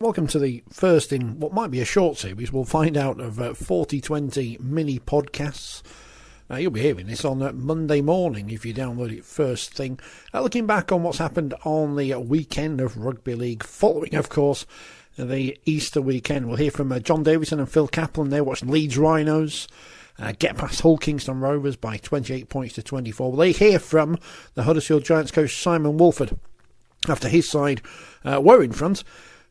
Welcome to the first in what might be a short series. We'll find out of 4020 mini podcasts. You'll be hearing this on Monday morning if you download it first thing. Looking back on what's happened on the weekend of rugby league, following, of course, the Easter weekend. We'll hear from John Davidson and Phil Caplan. They watched Leeds Rhinos get past Hull Kingston Rovers by 28 points to 24. They hear from the Huddersfield Giants coach Simon Woolford after his side were in front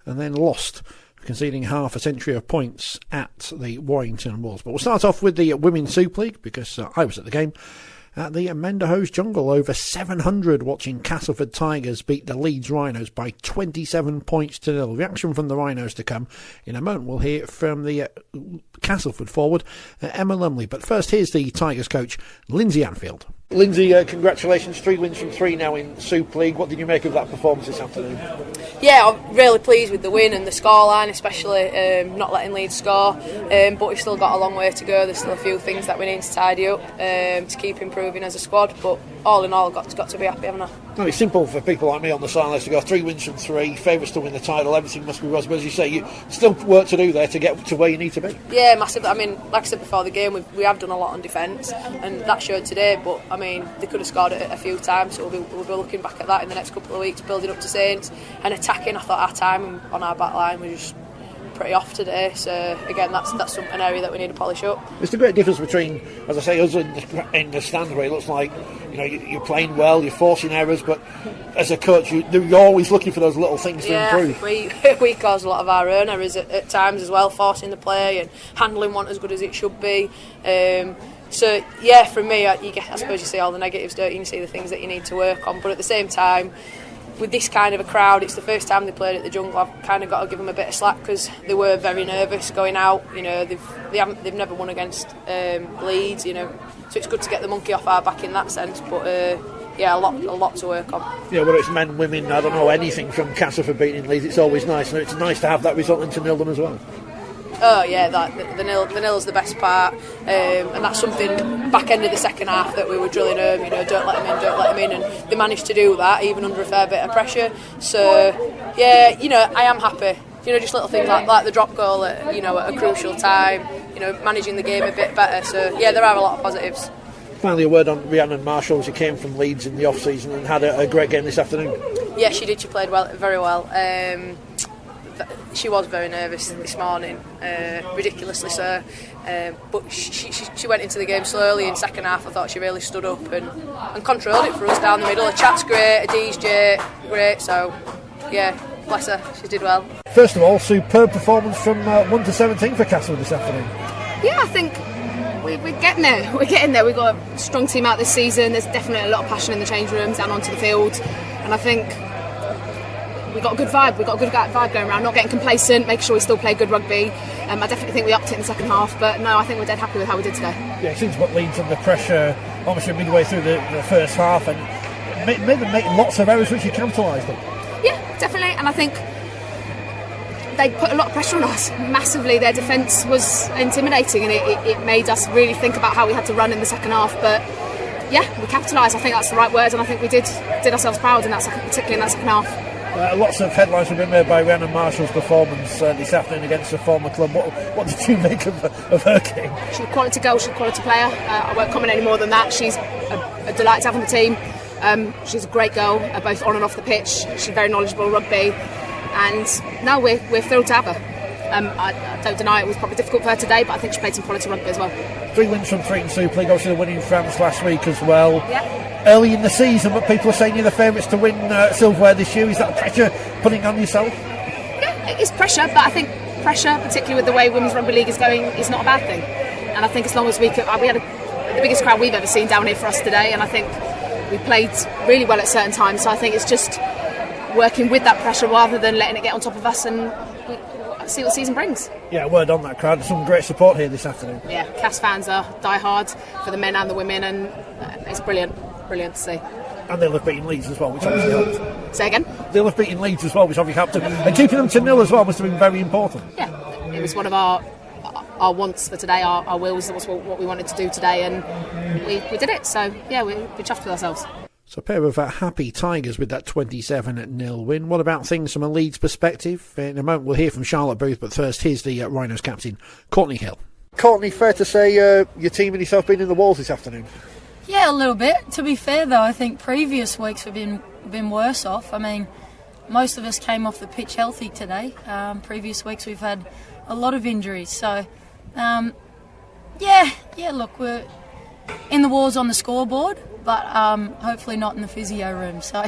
and then lost, conceding half a century of points at the Warrington Wolves. But we'll start off with the Women's Super League, because I was at the game at the Menderhose Jungle. Over 700 watching Castleford Tigers beat the Leeds Rhinos by 27 points to 0. Reaction from the Rhinos to come in a moment. We'll hear from the Castleford forward, Emma Lumley. But first, here's the Tigers coach, Lindsay Anfield. Lindsay, congratulations. 3 wins from 3 now in Super League. What did you make of that performance this afternoon? Yeah, I'm really pleased with the win and the scoreline, especially not letting Leeds score. But we've still got a long way to go. There's still a few things that we need to tidy up to keep improving as a squad. But all in all, got to be happy, haven't I? No, it's simple for people like me on the sidelines to go 3 wins from 3, favourites to win the title, everything must be rosy. But as you say, you still work to do there to get to where you need to be. Yeah, massive. I mean, like I said before the game, we have done a lot on defence, and that showed today. But I mean, they could have scored it a few times, so we'll be looking back at that in the next couple of weeks, building up to Saints and attacking. I thought our time on our back line was just pretty off today, so again that's an area that we need to polish up. There's a great difference between, as I say, us in the stand where it looks like you're playing well, you're forcing errors, but as a coach you're always looking for those little things to improve. We cause a lot of our own errors at times as well, forcing the play and handling one as good as it should be. So yeah, for me, I suppose you see all the negatives, don't you? You see the things that you need to work on, but at the same time, with this kind of a crowd, it's the first time they played at the Jungle. I've kind of got to give them a bit of slack because they were very nervous going out. They've never won against Leeds. So it's good to get the monkey off our back in that sense. But yeah, a lot to work on. Yeah, whether it's men, women, I don't know anything from Castleford beating Leeds. It's always nice, and it's nice to have that result and to nil them as well. Oh yeah, the nil's the best part, and that's something back end of the second half that we were drilling home. Don't let them in, and they managed to do that even under a fair bit of pressure. So yeah, I am happy. Just little things like the drop goal at a crucial time. Managing the game a bit better. So yeah, there are a lot of positives. Finally, a word on Rhiannon Marshall. She came from Leeds in the off season and had a great game this afternoon. Yeah, she did. She played very well. She was very nervous this morning, ridiculously so. But she went into the game slowly. In second half, I thought she really stood up and controlled it for us down the middle. Her chat's great, her DJ great. So yeah, bless her, she did well. First of all, superb performance from 1 to 17 for Castleford this afternoon. Yeah, I think we're getting there. We've got a strong team out this season. There's definitely a lot of passion in the change rooms and onto the field, and I think we've got a good vibe. We've got a good vibe going around, not getting complacent, making sure we still play good rugby. I definitely think we upped it in the second half, but no, I think we're dead happy with how we did today. Yeah, it seems what Leeds under pressure obviously midway through the first half and made them make lots of errors which you capitalised on. Yeah, definitely, and I think they put a lot of pressure on us massively. Their defence was intimidating, and it made us really think about how we had to run in the second half, but yeah, we capitalised. I think that's the right word, and I think we did ourselves proud particularly in that second half. Lots of headlines have been made by Rhiannon Marshall's performance this afternoon against the former club. What did you make of her game? She's a quality girl, she's a quality player. I won't comment any more than that. She's a delight to have on the team. She's a great girl, both on and off the pitch. She's very knowledgeable in rugby, and no, we're thrilled to have her. I don't deny it was probably difficult for her today, but I think she played some quality rugby as well. 3 wins from 3 in Super League, obviously the win in France last week as well. Yeah. Early in the season, but people are saying you're the favourites to win silverware this year. Is that pressure putting on yourself? Yeah, it's pressure, but I think pressure, particularly with the way Women's Rugby League is going, is not a bad thing. And I think as long as we had the biggest crowd we've ever seen down here for us today, and I think we played really well at certain times. So I think it's just working with that pressure rather than letting it get on top of us, and see what the season brings. Yeah, word on that crowd. Some great support here this afternoon. Yeah, Cas fans are die hard for the men and the women, and it's brilliant to see. And they'll have beaten Leeds as well, which obviously helped. Say again? They'll have beaten Leeds as well, which obviously helped. And keeping them to nil as well must have been very important. Yeah, it was one of our wants for today, our wills. That was what we wanted to do today, and we did it. So yeah, we're chuffed with ourselves. So a pair of happy Tigers with that 27-0 win. What about things from a Leeds perspective? In a moment we'll hear from Charlotte Booth, but first here's the Rhinos captain, Courtney Hill. Courtney, fair to say your team and yourself been in the walls this afternoon? Yeah, a little bit. To be fair though, I think previous weeks have been worse off. I mean, most of us came off the pitch healthy today. Previous weeks we've had a lot of injuries. So, look, we're in the walls on the scoreboard, but hopefully not in the physio room. So,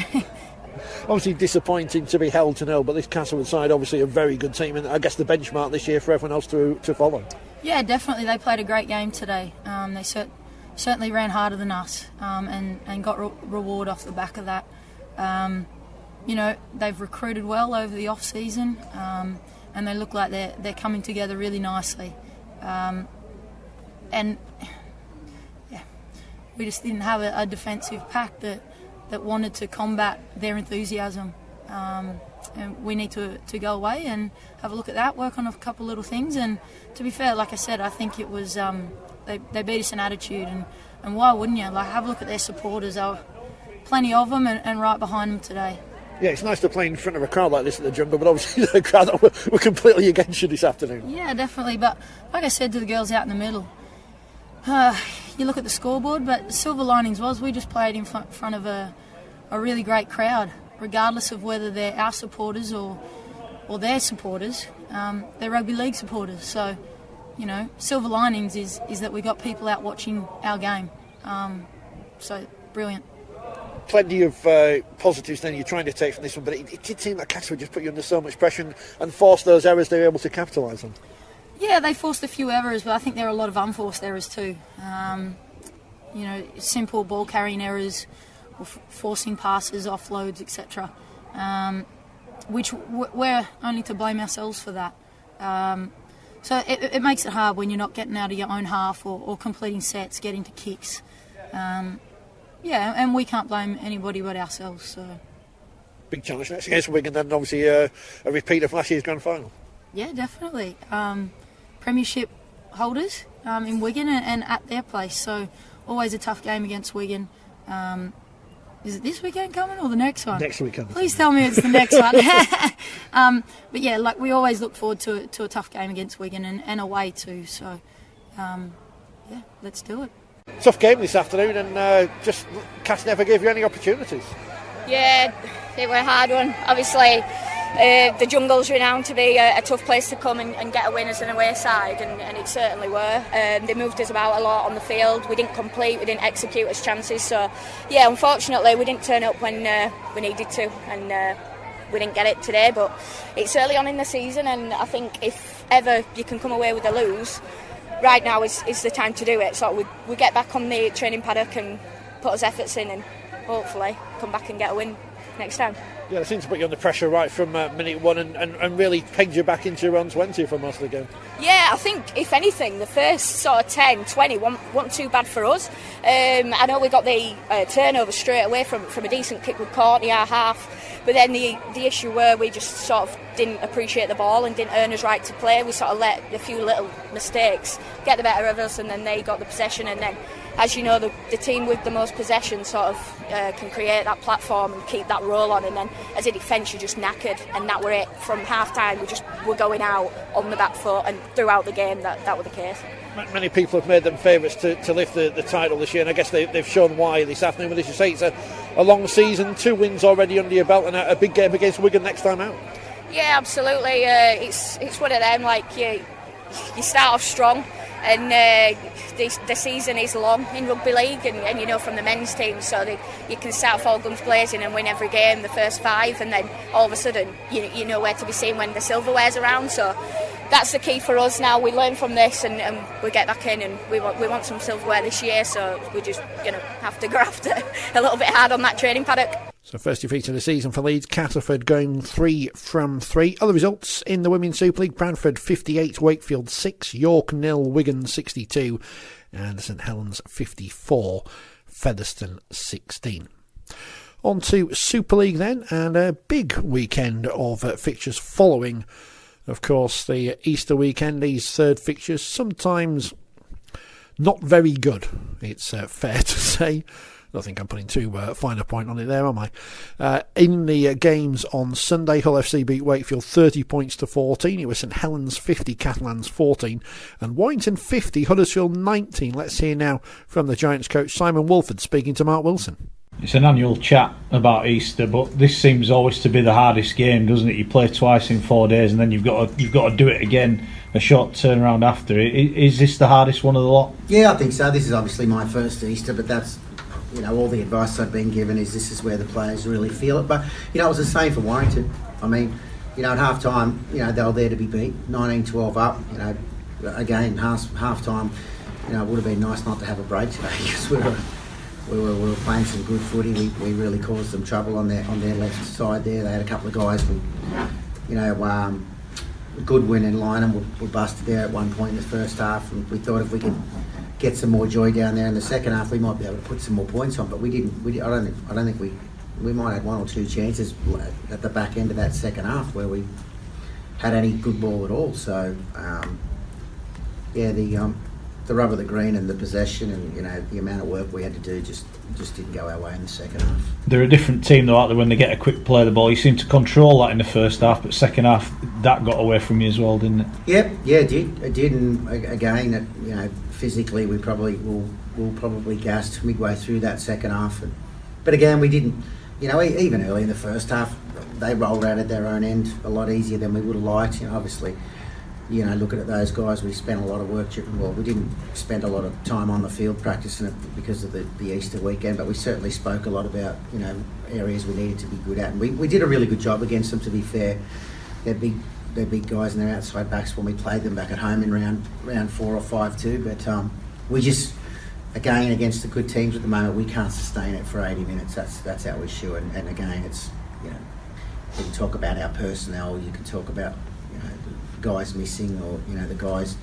obviously disappointing to be held to 0, but this Castleford side obviously a very good team, and I guess the benchmark this year for everyone else to follow. Yeah, definitely. They played a great game today. They certainly ran harder than us, and got reward off the back of that. They've recruited well over the off season, and they look like they're coming together really nicely. We just didn't have a defensive pack that wanted to combat their enthusiasm. And we need to go away and have a look at that, work on a couple little things. And to be fair, like I said, I think it was they beat us in attitude, and why wouldn't you? Like, have a look at their supporters. There were plenty of them and right behind them today. Yeah, it's nice to play in front of a crowd like this at the Jungle, but obviously the crowd were completely against you this afternoon. Yeah, definitely. But like I said to the girls out in the middle, you look at the scoreboard, but the silver linings was we just played in front of a really great crowd, regardless of whether they're our supporters or their supporters. They're rugby league supporters. So, silver linings is that we got people out watching our game. So, brilliant. Plenty of positives then you're trying to take from this one, but it did seem like Castleford just put you under so much pressure and forced those errors they were able to capitalise on. Yeah, they forced a few errors, but I think there are a lot of unforced errors too. Simple ball carrying errors, or forcing passes, offloads, etc. Which we're only to blame ourselves for that. So it makes it hard when you're not getting out of your own half or completing sets, getting to kicks. And we can't blame anybody but ourselves. So. Big challenge next against Wigan, then obviously a repeat of last year's grand final. Yeah, definitely. Premiership holders in Wigan and at their place, so always a tough game against Wigan. Is it this weekend coming or the next one? Next weekend. Please tell me it's the next one. But yeah, like we always look forward to a tough game against Wigan and away too. So let's do it. Tough game this afternoon, and just Cass never gave you any opportunities. Yeah, it was a hard one. Obviously, the Jungle's renowned to be a tough place to come and get a win as an away side, and it certainly were. They moved us about a lot on the field. We didn't complete, we didn't execute as chances. So, yeah, unfortunately, we didn't turn up when we needed to, and we didn't get it today. But it's early on in the season, and I think if ever you can come away with a lose, right now is the time to do it. So we get back on the training paddock and put our efforts in, and hopefully come back and get a win next time. Yeah, it seems to put you under pressure right from minute one and really pegged you back into your own 20 for most of the game. Yeah, I think if anything the first sort of 10, 20 weren't too bad for us. I know we got the turnover straight away from a decent kick with Courtney, our half, but then the issue were we just sort of didn't appreciate the ball and didn't earn us right to play. We sort of let a few little mistakes get the better of us, and then they got the possession, and then, as you know, the team with the most possession sort of can create that platform and keep that roll on, and then as a defence you're just knackered, and that were it. From half time we're going out on the back foot, and throughout the game that was the case. Many people have made them favourites to lift the title this year, and I guess they've shown why this afternoon. But as you say, it's a long season, 2 wins already under your belt, and a big game against Wigan next time out. Yeah, absolutely. It's one of them, like you start off strong, and the season is long in rugby league, and you know from the men's team, so you can start all guns blazing and win every game, the first 5, and then all of a sudden you know where to be seen when the silverware's around. So that's the key for us now. We learn from this, and we get back in, and we want some silverware this year, so we're just going to have to graft a little bit hard on that training paddock. So first defeat of the season for Leeds, Castleford going 3 from 3. Other results in the Women's Super League: Bradford 58, Wakefield 6, York 0, Wigan 62, and St Helens 54, Featherstone 16. On to Super League then, and a big weekend of fixtures following, of course, the Easter weekend. These third fixtures, sometimes not very good, it's fair to say. don't think I'm putting too fine a point on it there, am I? In the games on Sunday, Hull FC beat Wakefield 30 points to 14. It was St Helens 50, Catalans 14, and Warrington 50, Huddersfield 19. Let's hear now from the Giants coach Simon Woolford speaking to Mark Wilson. It's an annual chat about Easter, but this seems always to be the hardest game, doesn't it? You play twice in 4 days, and then you've got to do it again. A short turnaround after. Is this the hardest one of the lot? Yeah, I think so. This is obviously my first Easter, but that's, all the advice I've been given is this is where the players really feel it. But, it was the same for Warrington. I mean, at half time, they were there to be beat, 19-12 up. Again, half time, it would have been nice not to have a break today because we were playing some good footy. We really caused them trouble on their left side there. They had a couple of guys with, Goodwin and Lynham were busted there at one point in the first half, and we thought if we could get some more joy down there in the second half, we might be able to put some more points on. But we didn't. I don't think we might have 1 or 2 chances at the back end of that second half where we had any good ball at all. So the rub of the green and the possession and the amount of work we had to do just didn't go our way in the second half. They're a different team though, aren't they, when they get a quick play of the ball? You seem to control that in the first half, but second half that got away from you as well, didn't it? Yep, it did, and again, physically we probably will probably gassed midway through that second half, but again we didn't. Even early in the first half, they rolled out at their own end a lot easier than we would have liked. Obviously. Looking at those guys, we spent a lot of work. Well, we didn't spend a lot of time on the field practicing it because of the Easter weekend, but we certainly spoke a lot about, areas we needed to be good at. And we did a really good job against them, to be fair. They're big guys and they're outside backs when we played them back at home in round 4 or 5 too. But we just, again, against the good teams at the moment, we can't sustain it for 80 minutes. That's our issue. And again, it's, you can talk about our personnel, you can talk about, guys missing, or the guys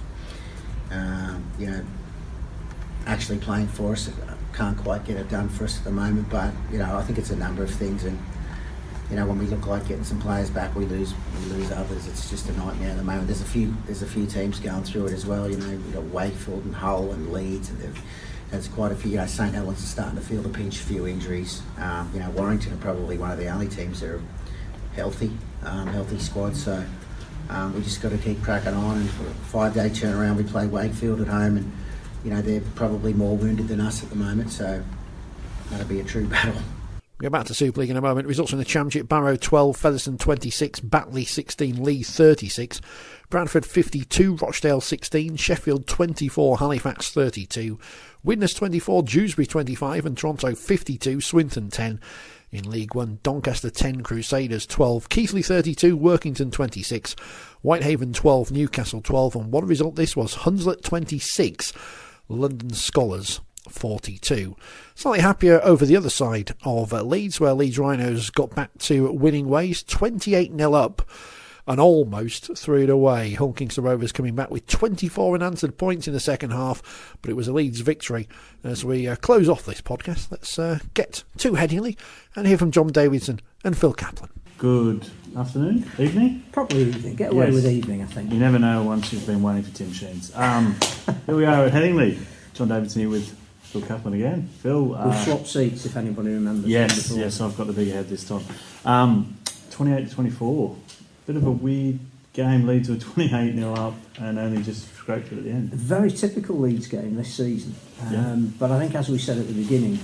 actually playing for us can't quite get it done for us at the moment. But I think it's a number of things, and when we look like getting some players back, we lose others. It's just a nightmare at the moment. There's a few teams going through it as well. We've got Wakefield and Hull and Leeds, and there's quite a few. St Helens is starting to feel the pinch, a few injuries. Warrington are probably one of the only teams that are healthy squad. So. We just got to keep cracking on, and for a 5-day turnaround we play Wakefield at home, and they're probably more wounded than us at the moment, so that'll be a true battle. We'll get back to Super League in a moment. Results in the Championship: Barrow 12, Featherstone 26, Batley 16, Leeds 36, Bradford 52, Rochdale 16, Sheffield 24, Halifax 32, Widnes 24, Dewsbury 25, and Toronto 52, Swinton 10. In League One, Doncaster 10, Crusaders 12, Keighley 32, Workington 26, Whitehaven 12, Newcastle 12, and what a result this was: Hunslet 26, London Scholars 42. Slightly happier over the other side of Leeds, where Leeds Rhinos got back to winning ways, 28-0 up and almost threw it away. Hull Kingston Rovers coming back with 24 unanswered points in the second half, but it was a Leeds victory. As we close off this podcast, let's get to Headingley and hear from John Davidson and Phil Caplan. Good afternoon, evening? Probably evening. Get away with evening, I think. You never know once you've been waiting for Tim Sheens. Here we are at Headingley. John Davidson here with Phil Caplan again. Phil, we've swapped seats, if anybody remembers. Yes, I've got the bigger head this time. 28-24. Bit of a weird game. Leeds were 28-0 up and only just scraped it at the end. A very typical Leeds game this season. But I think, as we said at the beginning,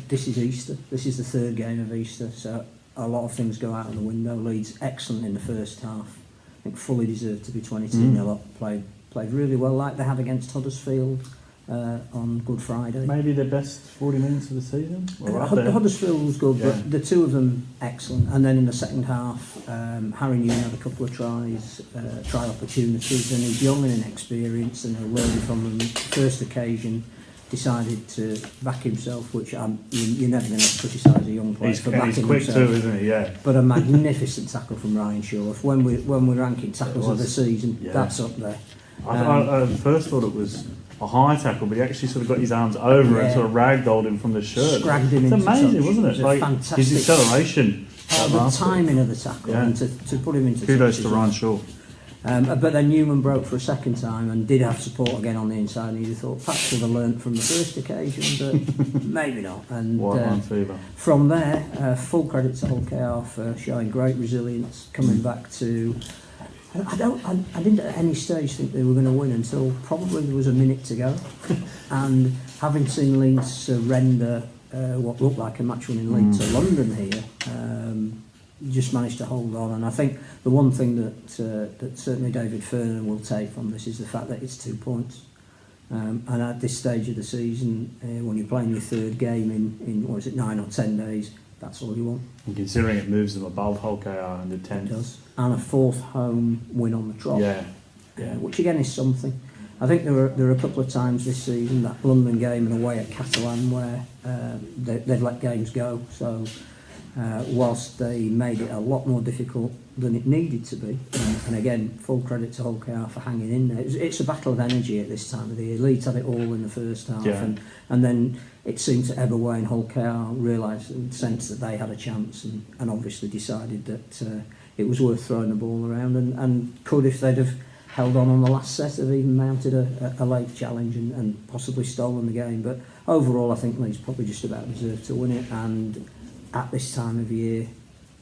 this is Easter. This is the third game of Easter, so a lot of things go out of the window. Leeds excellent in the first half. I think fully deserved to be 22-0 up. Played really well, like they had against Huddersfield on Good Friday. Maybe their best 40 minutes of the season? Huddersfield was good, but the two of them excellent. And then in the second half, Harry Newman had a couple of try opportunities, and he's young and inexperienced, and he'll learn from them. First occasion, decided to back himself, which you're never going to criticise a young player for backing himself. He's quick too, isn't he? Yeah. But a magnificent tackle from Ryan Shaw. When we're ranking tackles of the season, that's up there. I first thought it was a high tackle, but he actually sort of got his arms over and sort of ragdolled him from the shirt. Scragged him into amazing, touch. wasn't it? Like fantastic. His acceleration. The timing of the tackle and to put him into kudos touch to Ryan Shaw. But then Newman broke for a second time and did have support again on the inside, and you thought perhaps would have learnt from the first occasion, but maybe not. And from there, full credit to Hull KR for showing great resilience, coming back to... I didn't at any stage think they were going to win until probably there was a minute to go. And having seen Leeds surrender what looked like a match-winning lead to London here, just managed to hold on. And I think the one thing that certainly David Fernan will take from this is the fact that it's 2 points. And at this stage of the season, when you're playing your third game in what is it, 9 or 10 days, that's all you want. And considering it moves them above Hull KR and the 10th. It does. And a fourth home win on the trot. Which again is something. I think there are a couple of times this season, that London game and away at Caplan, where they've let games go. So whilst they made it a lot more difficult than it needed to be, and again, full credit to Hull KR for hanging in there. It's a battle of energy at this time of the year. Leeds had it all in the first half, and then it seemed to ebb away, and Hull KR realised and sensed that they had a chance, and obviously decided that it was worth throwing the ball around, and could, if they'd have held on the last set, have even mounted a late challenge and possibly stolen the game. But overall, I think Leeds probably just about deserved to win it, and at this time of year,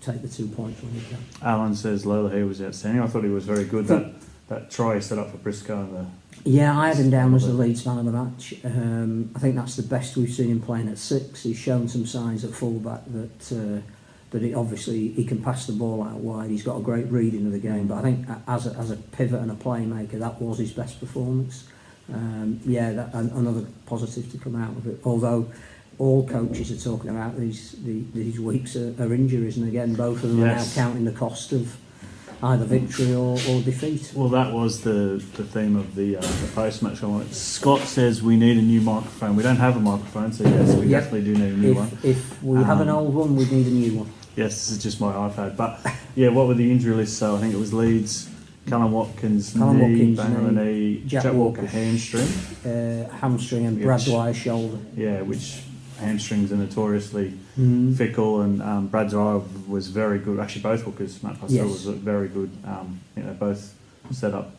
take the 2 points when you can. Alan says Lola here was outstanding. I thought he was very good. That try he set up for Briscoe and I had him down as the Leeds man of the match. I think that's the best we've seen him playing at 6. He's shown some signs at fullback that he can pass the ball out wide. He's got a great reading of the game, but I think as a pivot and a playmaker, that was his best performance. Another positive to come out of it. Although all coaches are talking about these weeks are injuries, and again, both of them are now counting the cost of either victory or defeat. Well, that was the theme of the post-match comment. Scott says we need a new microphone. We don't have a microphone, so yes, we definitely do need a new one. If we have an old one, we need a new one. Yes, this is just my iPad. But what were the injury lists? So I think it was Leeds, Callum Watkins, knee, bang on the knee, Jack Walker hamstring, and Brad Dwyer's shoulder. Yeah, which hamstrings are notoriously fickle, and Brad Dwyer was very good. Actually, both hookers, Matt Purcell was very good. Both set up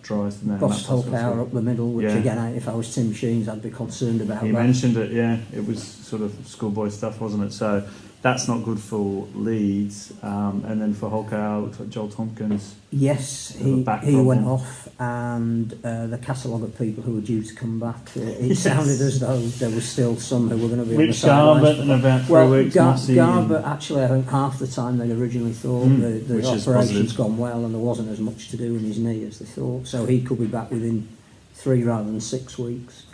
tries. Bossed Hull KR up the middle, which again, if I was Tim Sheens, I'd be concerned about. He mentioned it. It was sort of schoolboy stuff, wasn't it? So that's not good for Leeds. And then for Hull KR, looks like Joel Tompkins. Yes, he went off, and the catalogue of people who were due to come back, it sounded as though there was still some who were going to be on the sidelines. Garbett in about 3 weeks. Garbett, actually, I think half the time they'd originally thought the operation's gone well, and there wasn't as much to do in his knee as they thought. So he could be back within 3 rather than 6 weeks.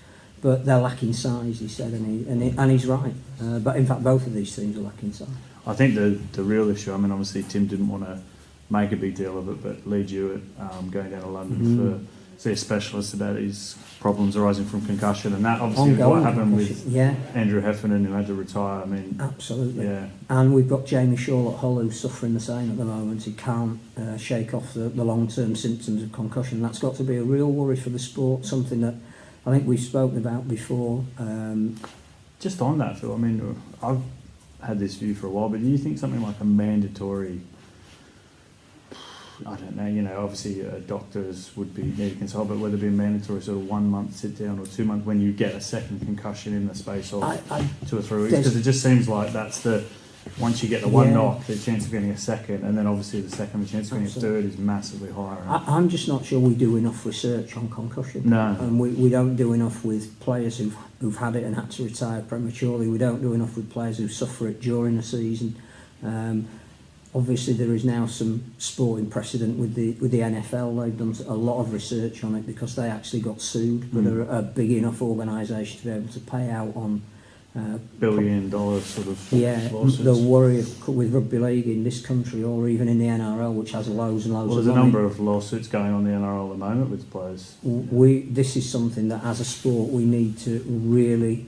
But they're lacking size, he said, and he's right. But in fact, both of these teams are lacking size. I think the real issue, I mean, obviously Tim didn't want to make a big deal of it, but Lee Jewett going down to London to see a specialist about his problems arising from concussion, and that obviously what happened with Andrew Heffernan, who had to retire. I mean, absolutely. And we've got Jamie Shaw at Hull, who's suffering the same at the moment. He can't shake off the long-term symptoms of concussion. That's got to be a real worry for the sport, something that I think we've spoken about before. Just on that, Phil, I mean, I've had this view for a while, but do you think something like a mandatory, I don't know, obviously doctors would need to consult, but whether it be a mandatory sort of 1 month sit down or 2 months when you get a second concussion in the space of 2 or 3 weeks? Because it just seems like that's once you get the one knock, the chance of getting a second, and then obviously the chance of getting a third is massively higher. I'm just not sure we do enough research on concussion. No. And we don't do enough with players who've had it and had to retire prematurely. We don't do enough with players who suffer it during the season. Obviously, there is now some sporting precedent with the NFL. They've done a lot of research on it because they actually got sued, but they're a big enough organisation to be able to pay out on $1 billion sort of lawsuits. The worry with rugby league in this country, or even in the NRL, which has loads and loads of money. There's a number of lawsuits going on in the NRL at the moment with players. This is something that, as a sport, we need to really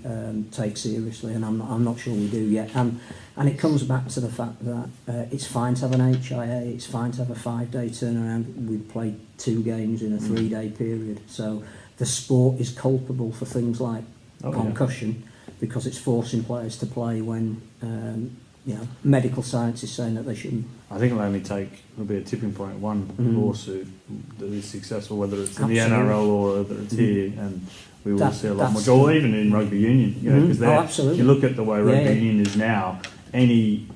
take seriously, and I'm not sure we do yet. And it comes back to the fact that it's fine to have an HIA, it's fine to have a 5-day turnaround. We've played 2 games in a 3-day period, so the sport is culpable for things like concussion. Because it's forcing players to play when medical science is saying that they shouldn't. I think it'll be a tipping point, one lawsuit that is successful, whether it's in the Absolutely. NRL or whether it's here, and we will see a lot more. that's Or even in rugby union, because absolutely. you look at the way rugby Yeah. union is now, any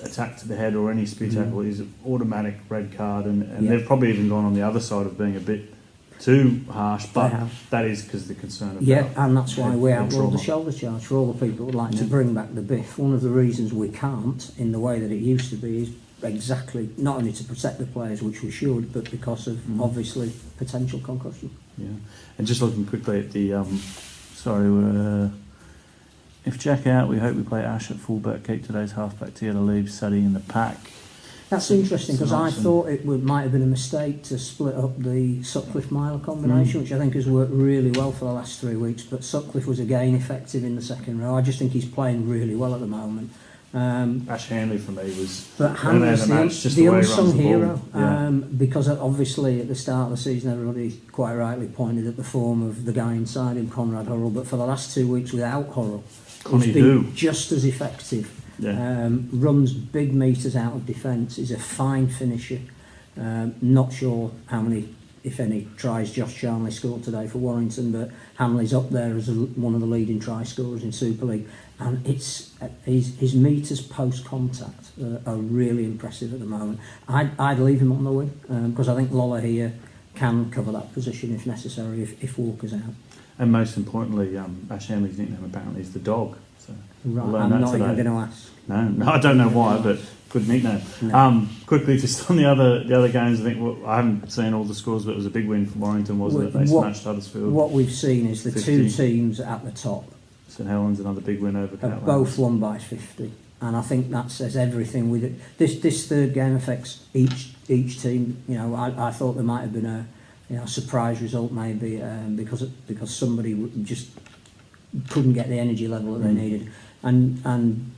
attack to the head or any spear tackle is an automatic red card, and they've probably even gone on the other side of being a bit too harsh, but that is because the concern about and that's why we outlawed trauma. the shoulder charge for all the people who would like to bring back the biff. One of the reasons we can't, in the way that it used to be, is exactly not only to protect the players, which we should, but because of obviously potential concussion. Yeah, and just looking quickly at the if Jack out, we hope we play Ash at fullback, keep today's halfback together, leave Sadie in the pack. That's interesting, because I thought it might have been a mistake to split up the Sutcliffe-Myler combination, which I think has worked really well for the last 3 weeks, but Sutcliffe was again effective in the second row. I just think he's playing really well at the moment. Ash Hanley for me was the unsung hero, Yeah. because obviously at the start of the season everybody quite rightly pointed at the form of the guy inside him, Conrad Hurrell, but for the last 2 weeks without Hurrell, he's been just as effective. Runs big metres out of defence, is a fine finisher. Not sure how many, if any, tries Josh Charnley scored today for Warrington, but Hanley's up there as one of the leading try scorers in Super League, and it's his metres post contact are really impressive at the moment. I'd leave him on the wing, because I think Lola here can cover that position if necessary, if Walker's out. And most importantly, Ash Hanley's nickname apparently is the dog. So Right, we'll I'm not even going to ask. No, I don't know why, but good nickname. No. Quickly, just on the other games, I think I haven't seen all the scores, but it was a big win for Warrington, wasn't it? They smashed Huddersfield. What we've seen is the 50. two teams at the top St Helens, another big win over Caplan. have both won by 50, and I think that says everything. With it, this third game affects each team. I thought there might have been a surprise result maybe because somebody just couldn't get the energy level that they needed, and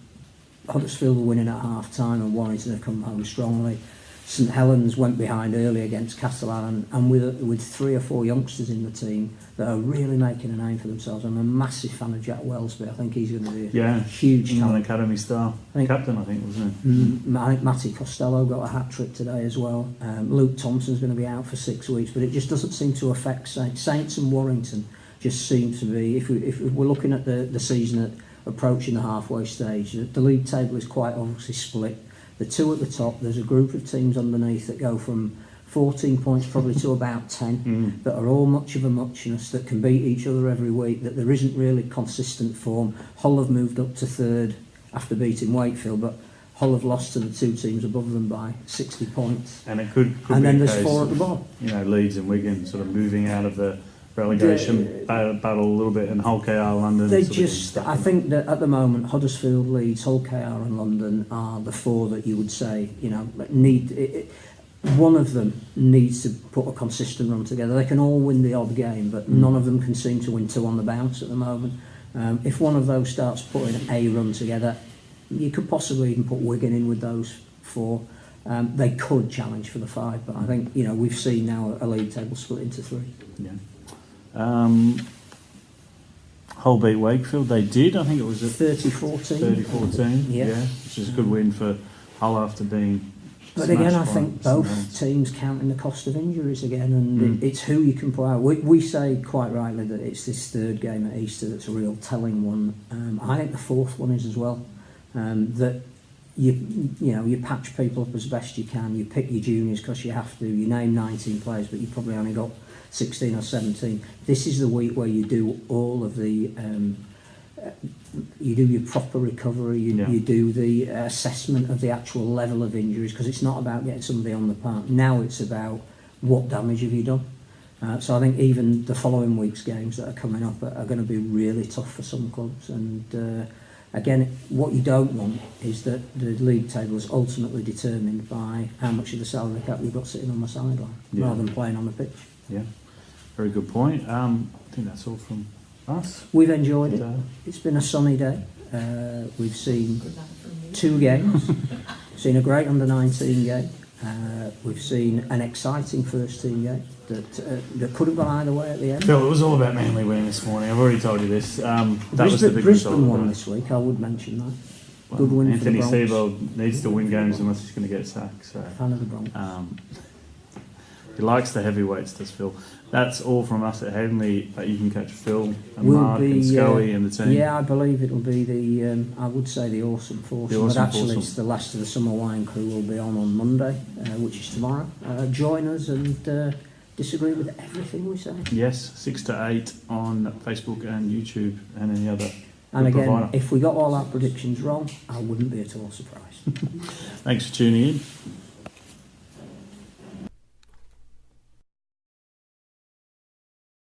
Huddersfield were winning at half time and Warrington have come home strongly. St Helens went behind early against Castleford, and with 3 or 4 youngsters in the team that are really making a name for themselves. I'm a massive fan of Jack Wellsby. I think he's going to be a huge an talent. academy star. Captain, I think, wasn't he? I think Matty Costello got a hat-trick today as well. Luke Thompson's going to be out for 6 weeks, but it just doesn't seem to affect Saints and Warrington. Just seems to be, if we're looking at the season approaching the halfway stage, the league table is quite obviously split. The 2 at the top, there's a group of teams underneath that go from 14 points probably to about 10 that are all much of a muchness, that can beat each other every week, that there isn't really consistent form. Hull have moved up to 3rd after beating Wakefield, but Hull have lost to the 2 teams above them by 60 points. And it could and be then a there's case 4 at of, the bottom. Leeds and Wigan sort of moving out of the relegation battle a little bit, and Hull, KR, London. I think that at the moment Huddersfield, Leeds, Hull, KR and London are the 4 that you would say one of them needs to put a consistent run together. They can all win the odd game, but none of them can seem to win 2 on the bounce at the moment. If one of those starts putting a run together, you could possibly even put Wigan in with those 4. They could challenge for the 5, but I think we've seen now a league table split into 3. Yeah. Hull beat Wakefield. They did. I think it was a 30-14. 30-14. Yeah, which is a good win for Hull after being. But again, I think both teams counting the cost of injuries again, and it's who you can put out. We say quite rightly that it's this 3rd game at Easter that's a real telling one. I think the 4th one is as well. That you patch people up as best you can. You pick your juniors because you have to. You name 19 players, but you probably only got 16 or 17. This is the week where you do all of the you do your proper recovery, you do the assessment of the actual level of injuries, because it's not about getting somebody on the park. Now it's about what damage have you done. So I think even the following week's games that are coming up are going to be really tough for some clubs. And again, what you don't want is that the league table is ultimately determined by how much of the salary cap you've got sitting on the sideline, rather than playing on the pitch. Yeah, very good point. I think that's all from us. We've enjoyed it. It's been a sunny day. We've seen 2 games. We've seen a great under-19 game. We've seen an exciting first team game that could have gone either way at the end. Phil, it was all about Manly winning this morning. I've already told you this. That was the big Brisbane result. won this week. I would mention that. Good win Anthony for the Bronx. Seibold needs to win games unless he's going to get sacked. So Fan of the Bronx. he likes the heavyweights, does Phil. That's all from us at Headingley. But you can catch Phil and Will Mark be, and Scully and the team. Yeah, I believe it'll be the, I would say the Awesome Foursome, The Awesome but actually Foursome. it's the last of the summer wine crew will be on Monday, which is tomorrow. Join us and disagree with everything we say. Yes, 6 to 8 on Facebook and YouTube and any other And again, provider. if we got all our predictions wrong, I wouldn't be at all surprised. Thanks for tuning in.